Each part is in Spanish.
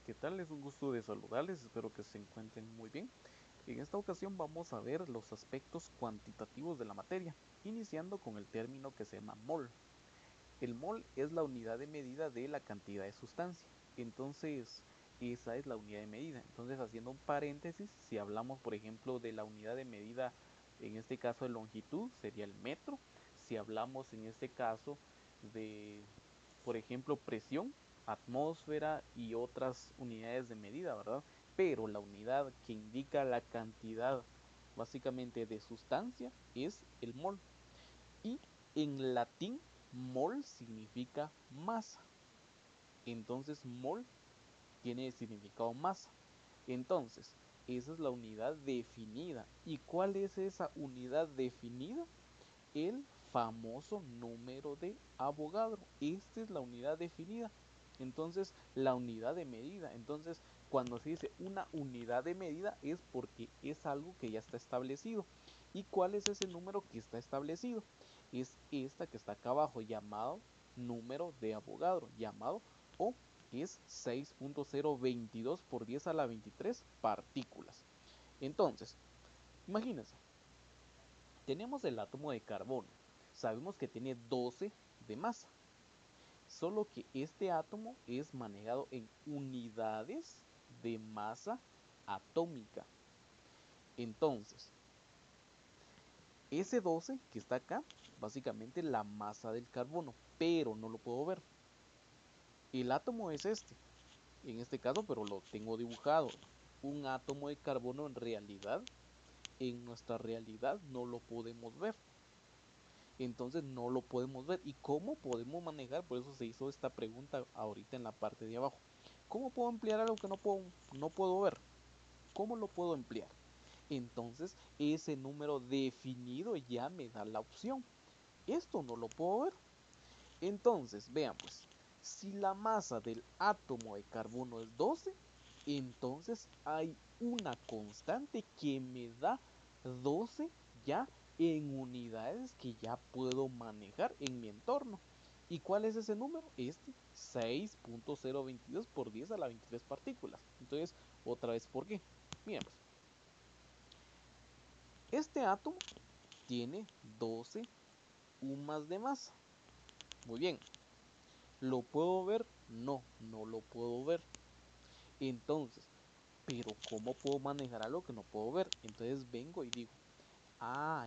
¿qué tal? Es un gusto de saludarles, espero que se encuentren muy bien. En esta ocasión vamos a ver los aspectos cuantitativos de la materia, iniciando con el término que se llama mol. El mol es la unidad de medida de la cantidad de sustancia, entonces esa es la unidad de medida. Entonces, haciendo un paréntesis, si hablamos por ejemplo de la unidad de medida, en este caso de longitud, sería el metro. Si hablamos en este caso de, por ejemplo, presión, atmósfera y otras unidades de medida, ¿verdad? Pero la unidad que indica la cantidad básicamente de sustancia es el mol. Y en latín, mol significa masa. Entonces, mol tiene el significado masa. Entonces, esa es la unidad definida. ¿Y cuál es esa unidad definida? El famoso número de Avogadro. Esta es la unidad definida. Entonces, la unidad de medida. Entonces, cuando se dice una unidad de medida es porque es algo que ya está establecido. ¿Y cuál es ese número que está establecido? Es esta que está acá abajo, llamado número de Avogadro, llamado o es 6.022 por 10 a la 23 partículas. Entonces, imagínense, tenemos el átomo de carbono. Sabemos que tiene 12 de masa. Solo que este átomo es manejado en unidades de masa atómica. Entonces, ese 12 que está acá, básicamente la masa del carbono, pero no lo puedo ver. El átomo es este, en este caso, pero lo tengo dibujado. Un átomo de carbono en nuestra realidad no lo podemos ver. Entonces no lo podemos ver. ¿Y cómo podemos manejar? Por eso se hizo esta pregunta ahorita en la parte de abajo. ¿Cómo puedo emplear algo que no puedo ver? ¿Cómo lo puedo emplear? Entonces ese número definido ya me da la opción. Esto no lo puedo ver. Entonces, vean pues, si la masa del átomo de carbono es 12, entonces hay una constante que me da 12 ya en unidades que ya puedo manejar en mi entorno. ¿Y cuál es ese número? Este, 6.022 por 10 a la 23 partículas. Entonces, otra vez, ¿por qué? Miren pues, este átomo tiene 12 UMAS de masa. Muy bien, ¿lo puedo ver? No, no lo puedo ver. Entonces, pero ¿cómo puedo manejar algo que no puedo ver? Entonces vengo y digo,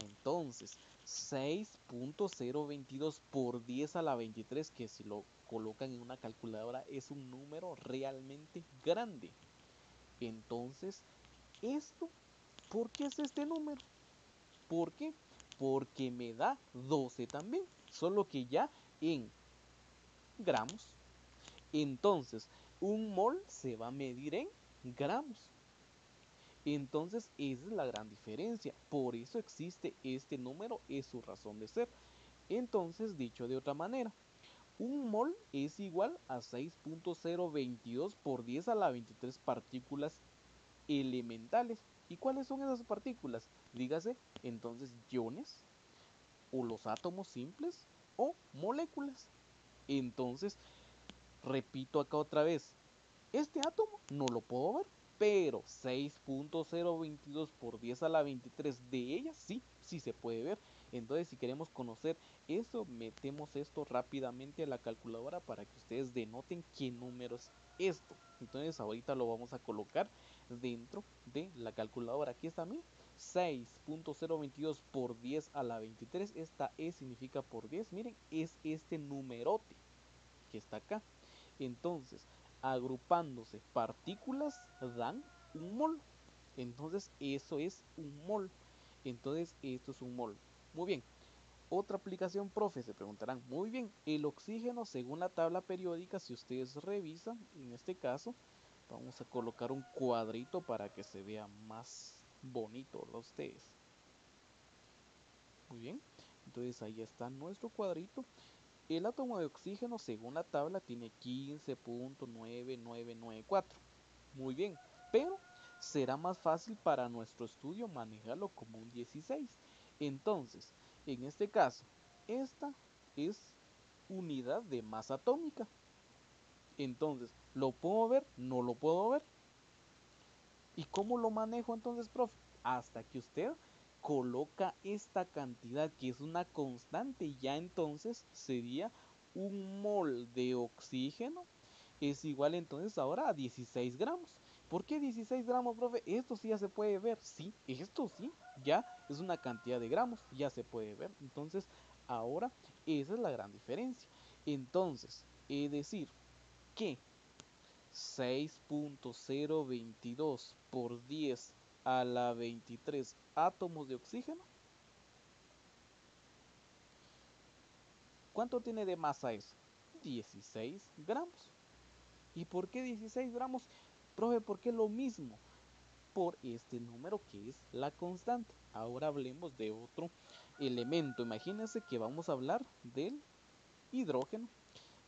entonces 6.022 por 10 a la 23, que si lo colocan en una calculadora es un número realmente grande. Entonces, esto, ¿por qué es este número? ¿Por qué? Porque me da 12 también, solo que ya en gramos. Entonces, un mol se va a medir en gramos. Entonces, esa es la gran diferencia. Por eso existe este número, es su razón de ser. Entonces, dicho de otra manera, un mol es igual a 6.022 por 10 a la 23 partículas elementales. ¿Y cuáles son esas partículas? Dígase, entonces, iones, o los átomos simples, o moléculas. Entonces, repito acá otra vez, este átomo no lo puedo ver, pero 6.022 por 10 a la 23 de ellas sí se puede ver. Entonces, si queremos conocer eso, metemos esto rápidamente a la calculadora para que ustedes denoten qué número es esto. Entonces, ahorita lo vamos a colocar dentro de la calculadora. Aquí está, miren, 6.022 por 10 a la 23. Esta E significa por 10. Miren, es este numerote que está acá. Entonces, agrupándose partículas dan un mol. Entonces, eso es un mol. Entonces, esto es un mol. Muy bien. Otra aplicación, profe, se preguntarán. Muy bien, el oxígeno, según la tabla periódica, si ustedes revisan, en este caso, vamos a colocar un cuadrito para que se vea más bonito, ¿verdad? Ustedes. Muy bien. Entonces, ahí está nuestro cuadrito. El átomo de oxígeno, según la tabla, tiene 15.9994. Muy bien, pero será más fácil para nuestro estudio manejarlo como un 16. Entonces, en este caso, esta es unidad de masa atómica. Entonces, ¿lo puedo ver? No lo puedo ¿Cómo lo manejo entonces, profe? Hasta que usted coloca esta cantidad que es una constante, ya entonces sería un mol de oxígeno es igual entonces ahora a 16 gramos. ¿Por qué 16 gramos, profe? Esto sí ya se puede ver. Sí, esto sí, ya es una cantidad de gramos, ya se puede ver. Entonces, ahora esa es la gran diferencia. Entonces, es decir, que 6.022 por 10 a la 23 átomos de oxígeno, ¿cuánto tiene de masa eso? 16 gramos. ¿Y por qué 16 gramos? Profe, ¿por qué lo mismo? Por este número que es la constante. Ahora hablemos de otro elemento. Imagínense que vamos a hablar del hidrógeno.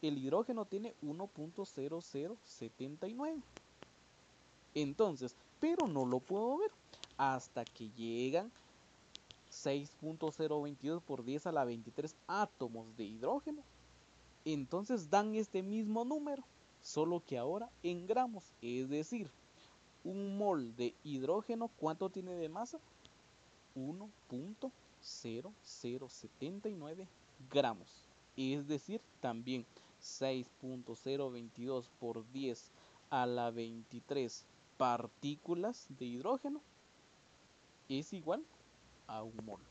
El hidrógeno tiene 1.0079. Entonces, pero no lo puedo ver hasta que llegan 6.022 por 10 a la 23 átomos de hidrógeno. Entonces dan este mismo número, solo que ahora en gramos, es decir, un mol de hidrógeno, ¿cuánto tiene de masa? 1.0079 gramos. Es decir, también 6.022 por 10 a la 23 partículas de hidrógeno es igual a un mol.